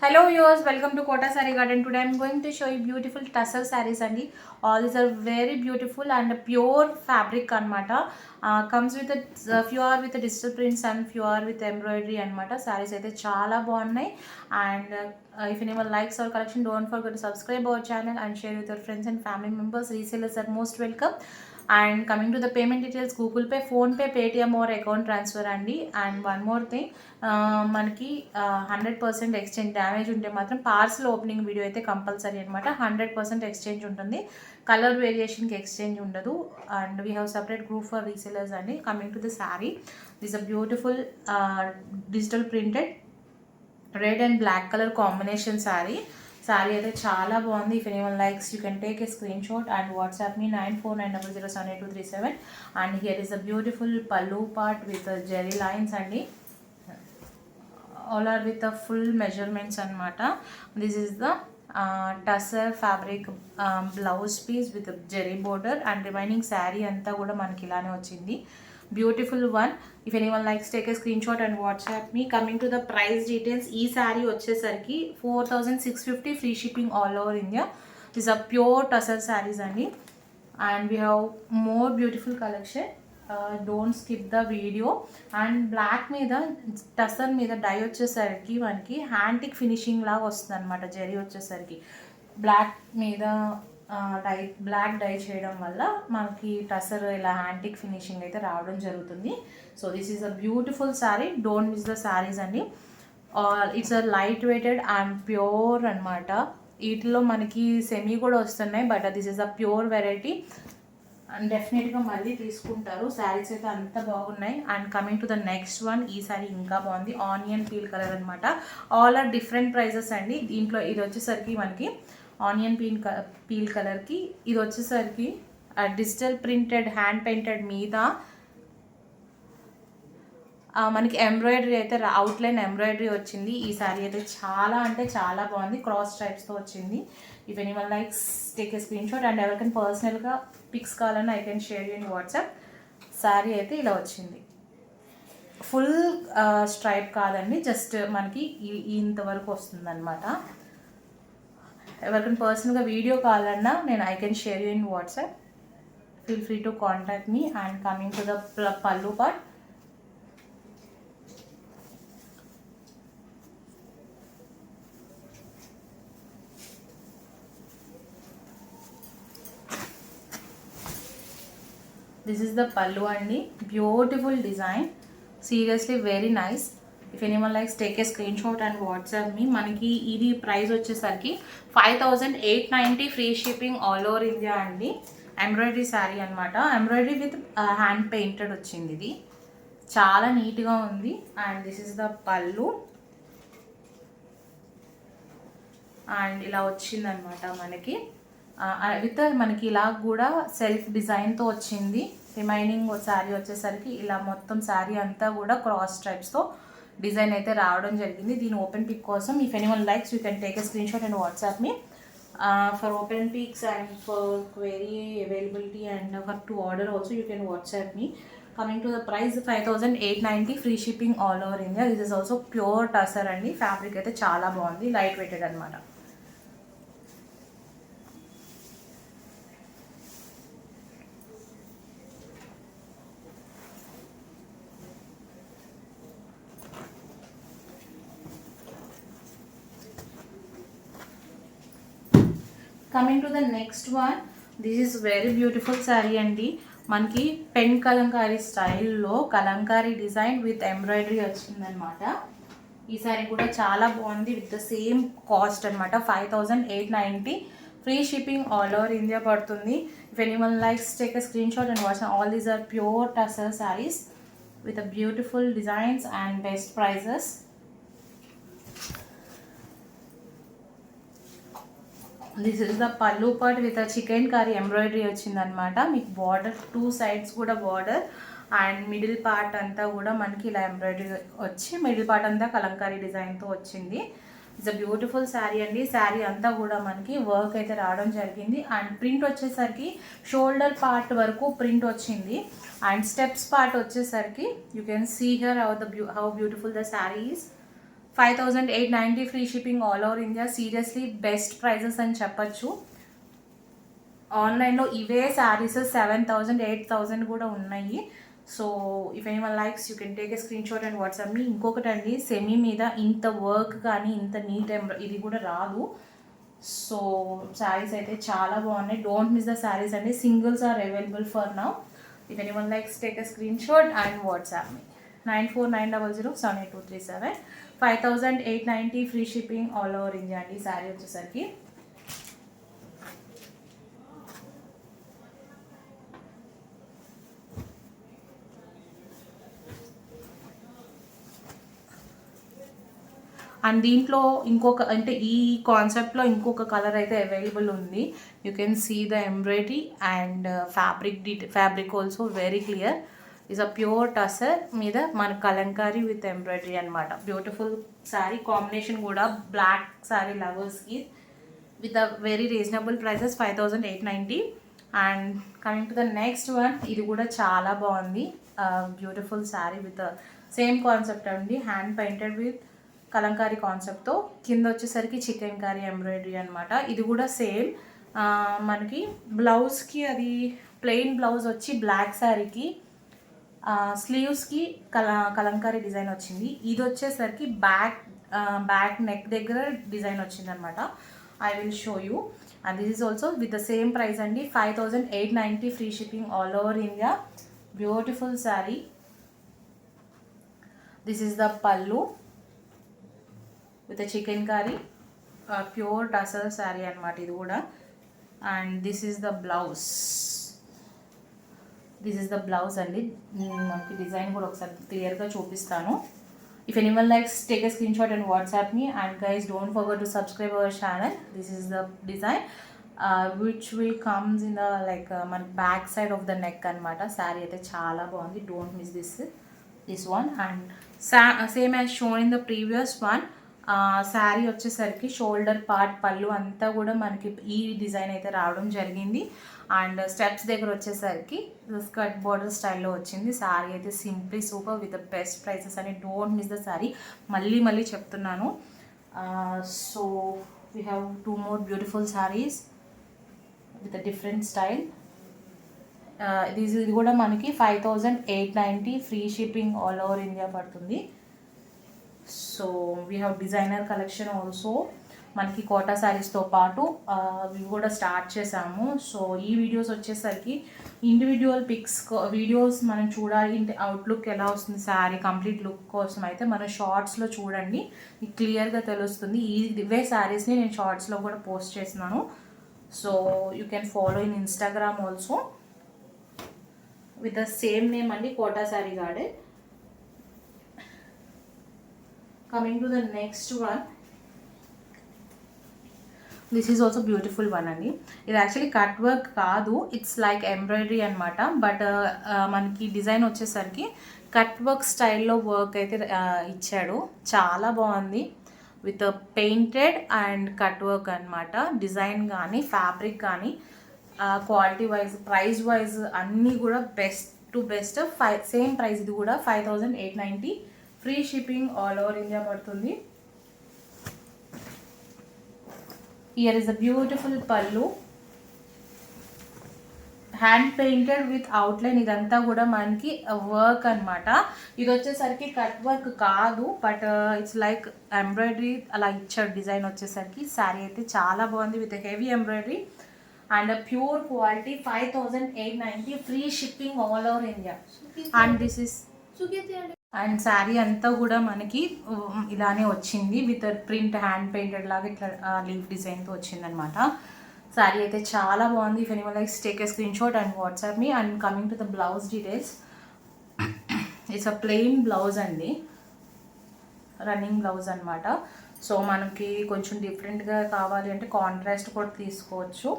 Hello viewers, welcome to Kota Saree Garden. Today I am going to show you beautiful tussar sarees and all these are very beautiful and pure fabric anamata. Comes with a few are with the digital prints and few are with embroidery anamata. Sarees aithe chaala baagunnai and if anyone likes our collection, don't forget to subscribe our channel and share with your friends and family members. Resellers are most welcome. And coming to the payment details, Google Pay, Phone Pay, Paytm or account transfer అండి. And one more thing, మనకి 100% exchange damage ఉంటే మాత్రం parcel opening video అయితే compulsory అనమాట. 100% exchange ఉంటుంది, colour వేరియేషన్కి exchange ఉండదు. And we have separate group for resellers అండి. Coming to the sari, this a beautiful digital printed red and black colour combination sari. Sari అయితే చాలా బాగుంది. If anyone likes you can take a screen shot and WhatsApp me 9490078237. And here is a beautiful pallu part with zari lines అండి. All are with a full measurements అనమాట. This is the tussar fabric blouse piece with zari border and remaining sari అంతా కూడా మనకి ఇలానే వచ్చింది. Beautiful one. If anyone likes take a screen shot and WhatsApp me. Coming to the price details, ఈ శారీ వచ్చేసరికి 4650 free shipping all over India. This are pure tussar saris అండి. And we have more beautiful collection. Don't skip the video. And black మీద టసర్ మీద die వచ్చేసరికి మనకి antique finishing లాగా వస్తుంది అనమాట. జరీ వచ్చేసరికి బ్లాక్ మీద బ్లాక్ డై చేయడం వల్ల మనకి టసర్ ఇలా హ్యాంటిక్ ఫినిషింగ్ అయితే రావడం జరుగుతుంది. So this is a beautiful sari. Don't miss the saris అండి. It's a light weighted and pure అనమాట. వీటిలో మనకి సెమీ కూడా వస్తున్నాయి, but this is a pure variety. And డెఫినెట్గా మళ్ళీ తీసుకుంటారు. శారీస్ అయితే అంత బాగున్నాయి. And coming to the next one, ఈ శారీ ఇంకా బాగుంది. ఆనియన్ పీల్ కలర్ అనమాట. ఆల్ ఆర్ డిఫరెంట్ ప్రైజెస్ అండి. దీంట్లో ఇది వచ్చేసరికి మనకి ఆనియన్ పీల్ కలర్కి, ఇది వచ్చేసరికి డిజిటల్ ప్రింటెడ్ హ్యాండ్ పెయింటెడ్ మీద మనకి ఎంబ్రాయిడరీ అయితే అవుట్లైన్ ఎంబ్రాయిడరీ వచ్చింది. ఈ శారీ అయితే చాలా అంటే చాలా బాగుంది. క్రాస్ స్ట్రైప్స్తో వచ్చింది. If anyone likes take a screen shot and ఎవరికైనా పర్సనల్గా పిక్స్ కావాలని I can share you in WhatsApp. Sari అయితే ఇలా వచ్చింది. ఫుల్ స్ట్రైప్ కాదండి, జస్ట్ మనకి ఇంతవరకు వస్తుంది అనమాట. ఎవరికైనా పర్సనల్గా వీడియో కావాలన్నా నేను I can share you in WhatsApp. Feel free to contact me. And coming to the pallu part, this is the pallu అండి. Beautiful design, seriously very nice. If anyone likes take a screen shot and WhatsApp me. మనకి ఇది price వచ్చేసరికి 5890 free shipping all over India అండి. Embroidery sari అనమాట. Embroidery with hand painted వచ్చింది. ఇది చాలా నీట్గా ఉంది. అండ్ దిస్ ఈస్ ద పల్లు. అండ్ ఇలా వచ్చిందనమాట మనకి విత్ మనకి ఇలా కూడా సెల్ఫ్ డిజైన్తో వచ్చింది. రిమైనింగ్ శారీ వచ్చేసరికి ఇలా మొత్తం శారీ అంతా కూడా క్రాస్ స్ట్రైప్స్తో డిజైన్ అయితే రావడం జరిగింది. దీని ఓపెన్ పిక్ కోసం if anyone likes you can take a screen shot and WhatsApp me for open pics and for query availability and for to order also you can WhatsApp me. Coming to the price 5890 free shipping all over India. This is also pure tussar అండి. Fabric అయితే చాలా బాగుంది, light weighted అనమాట. Coming to the next one, this is very beautiful sari అండి. మనకి pen Kalamkari స్టైల్లో Kalamkari design with embroidery వచ్చిందనమాట. ఈ శారీ కూడా చాలా బాగుంది. విత్ ద సేమ్ కాస్ట్ అనమాట. 5890 free shipping all over India పడుతుంది. If anyone likes take a screen shot and whats. All these are pure tussar saris with a beautiful designs and best prices. This is the pallu part with chikankari embroidery వచ్చిందనమాట. మీకు border 2 sides కూడా border and middle part అంతా కూడా మనకి ఇలా embroidery వచ్చి middle part అంతా కలంకారీ డిజైన్తో వచ్చింది. ఇట్స్ అ బ్యూటిఫుల్ శారీ అండి. శారీ అంతా కూడా మనకి వర్క్ అయితే రావడం జరిగింది. అండ్ ప్రింట్ వచ్చేసరికి షోల్డర్ పార్ట్ వరకు ప్రింట్ వచ్చింది. అండ్ స్టెప్స్ పార్ట్ వచ్చేసరికి you can see here how beautiful the sari is. 5890 free shipping all over India. Seriously best prices అని చెప్పచ్చు. ఆన్లైన్లో ఇవే శారీస్ 7000 8000 కూడా ఉన్నాయి. So if anyone likes you can take a screen shot and WhatsApp me. ఇంకొకటి అండి, semi మీద ఇంత వర్క్ కానీ ఇంత నీట్ ఇది కూడా రాదు. సో శారీస్ అయితే చాలా బాగున్నాయి. డోంట్ మిస్ ద శారీస్ అండి. Singles are available for now. If anyone likes take a screen shot and WhatsApp me. 9490078237. 5890 free shipping all over India అండి. శారీ వచ్చేసరికి అండ్ దీంట్లో ఇంకొక అంటే ఈ కాన్సెప్ట్లో ఇంకొక కలర్ అయితే అవైలబుల్ ఉంది. You can see the embroidery and fabric also very clear. Is a pure tussar మీద మన కలంకారీ విత్ ఎంబ్రాయిడరీ అనమాట. బ్యూటిఫుల్ శారీ కాంబినేషన్ కూడా బ్లాక్ శారీ లవర్స్కి with a very reasonable prices 5890. And coming to the next one, ఇది కూడా చాలా బాగుంది. Beautiful sari with same concept అండి, హ్యాండ్ పెయింటెడ్ విత్ కలంకారీ కాన్సెప్ట్తో. కింద వచ్చేసరికి చికెన్ కర్రీ ఎంబ్రాయిడరీ అనమాట. ఇది కూడా సేమ్ మనకి బ్లౌజ్కి అది ప్లెయిన్ బ్లౌజ్ వచ్చి బ్లాక్ శారీకి స్లీవ్స్కి కలంకారీ డిజైన్ వచ్చింది. ఇది వచ్చేసరికి బ్యాక్ నెక్ దగ్గర డిజైన్ వచ్చింది అనమాట. I will show you. And this is also with the same price అండి, 5890 free shipping all over India. Beautiful sari. This is the pallu with chikankari, pure tussar sari అనమాట ఇది కూడా. And this is the blouse. This is the blouse అండి. మనకి design కూడా ఒకసారి క్లియర్గా చూపిస్తాను. If anyone likes take a screen shot and WhatsApp me. And guys don't forget to subscribe our channel. This is the design which will comes in the like మన back side of the neck అనమాట. శారీ అయితే చాలా బాగుంది. Don't miss this one. And same as shown in the previous one, sari వచ్చేసరికి shoulder part పళ్ళు అంతా కూడా మనకి ఈ డిజైన్ అయితే రావడం జరిగింది. అండ్ స్టెప్స్ దగ్గర వచ్చేసరికి స్కర్ట్ బార్డర్ స్టైల్లో వచ్చింది. శారీ అయితే simply super with the best prices అని. Don't miss the sari. మళ్ళీ చెప్తున్నాను. So we have 2 more beautiful saris with a different style. ఇది కూడా మనకి 5890 free shipping all over India పడుతుంది. So we have designer collection also. మనకి కోటా శారీస్తో పాటు ఇవి కూడా స్టార్ట్ చేసాము. సో ఈ వీడియోస్ వచ్చేసరికి ఇండివిజువల్ పిక్స్ వీడియోస్ మనం చూడాలి, అవుట్లుక్ ఎలా వస్తుంది శారీ కంప్లీట్ లుక్ కోసం అయితే మన షార్ట్స్లో చూడండి, మీకు క్లియర్గా తెలుస్తుంది. ఇవే శారీస్ని నేను షార్ట్స్లో కూడా పోస్ట్ చేస్తున్నాను. So you can follow in Instagram also with the same name అండి, Kota sari garden. Coming to the next one, this is also beautiful one అండి. ఇది యాక్చువల్లీ కట్ వర్క్ కాదు, ఇట్స్ లైక్ ఎంబ్రాయిడరీ అనమాట. బట్ మనకి డిజైన్ వచ్చేసరికి cut work స్టైల్లో work అయితే ఇచ్చాడు. చాలా బాగుంది with painted and cut work అనమాట. డిజైన్ కానీ ఫ్యాబ్రిక్ కానీ క్వాలిటీ వైజ్ ప్రైస్ వైజ్ అన్నీ కూడా best to best. Same price ఇది కూడా 5890 free shipping all over India పడుతుంది. హియర్ ఇస్ అ బ్యూటిఫుల్ పల్లు, హ్యాండ్ పెయింటెడ్ విత్ అవుట్లైన్. ఇదంతా కూడా మనకి వర్క్ అనమాట. ఇది వచ్చేసరికి కట్ వర్క్ కాదు, బట్ ఇట్స్ లైక్ ఎంబ్రాయిడరీ అలా ఇచ్చాడు డిజైన్ వచ్చేసరికి. శారీ అయితే చాలా బాగుంది with heavy embroidery and pure quality. 5890 free shipping all over India. And this is and sari అంతా కూడా మనకి ఇలానే వచ్చింది విత్ ప్రింట్ హ్యాండ్ పెయింటెడ్ లాగా ఇట్లా లీఫ్ డిజైన్తో వచ్చిందనమాట. శారీ అయితే చాలా బాగుంది. If anyone likes take a screen shot and WhatsApp me. And coming to the blouse details, it's a plain blouse అండి, రన్నింగ్ బ్లౌజ్ అనమాట. సో మనకి కొంచెం డిఫరెంట్గా కావాలి అంటే కాంట్రాస్ట్ కూడా తీసుకోవచ్చు.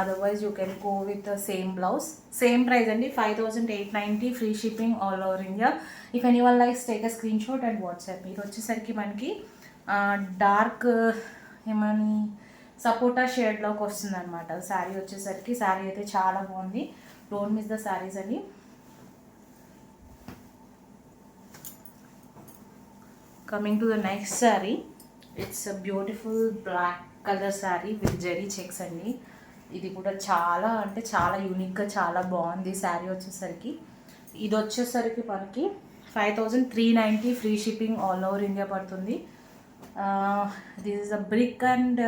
Otherwise you can go with same blouse. Same price అండి, 5890 free shipping all over India. If anyone likes take a screen shot and WhatsApp. ఇది వచ్చేసరికి మనకి డార్క్ ఏమని సపోటా షేడ్లోకి వస్తుంది అనమాట శారీ వచ్చేసరికి. శారీ అయితే చాలా బాగుంది. డోంట్ మిస్ ద శారీస్ అండి. Coming to the next sari, it's a beautiful black colour sari with zari checks అండి. ఇది కూడా చాలా అంటే చాలా యూనిక్గా చాలా బాగుంది శారీ వచ్చేసరికి. ఇది వచ్చేసరికి మనకి 5390 free shipping all over India పడుతుంది. This is a brick and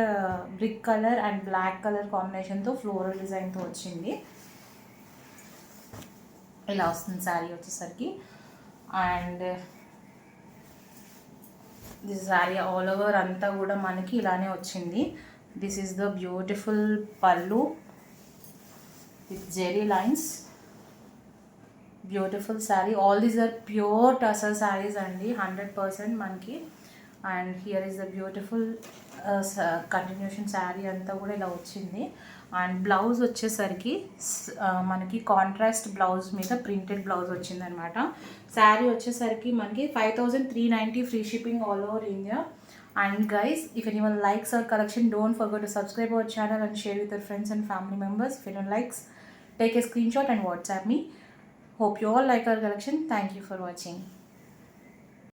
brick colour and black colour కాంబినేషన్తో ఫ్లోరల్ డిజైన్తో వచ్చింది. ఇలా వస్తుంది శారీ వచ్చేసరికి. And this sari all over అంతా కూడా మనకి ఇలానే వచ్చింది. This is the beautiful pallu with zari lines. Beautiful sari. All these are pure tussar saris అండి, 100% మనకి. And here is the beautiful continuation sari అంతా కూడా ఇలా వచ్చింది. అండ్ బ్లౌజ్ వచ్చేసరికి మనకి కాంట్రాస్ట్ బ్లౌజ్ మీద ప్రింటెడ్ బ్లౌజ్ వచ్చిందనమాట. శారీ వచ్చేసరికి మనకి 5390 free shipping all over India. And guys, if anyone likes our collection, don't forget to subscribe our channel and share with your friends and family members. If anyone likes, take a screenshot and WhatsApp me. Hope you all like our collection. Thank you for watching.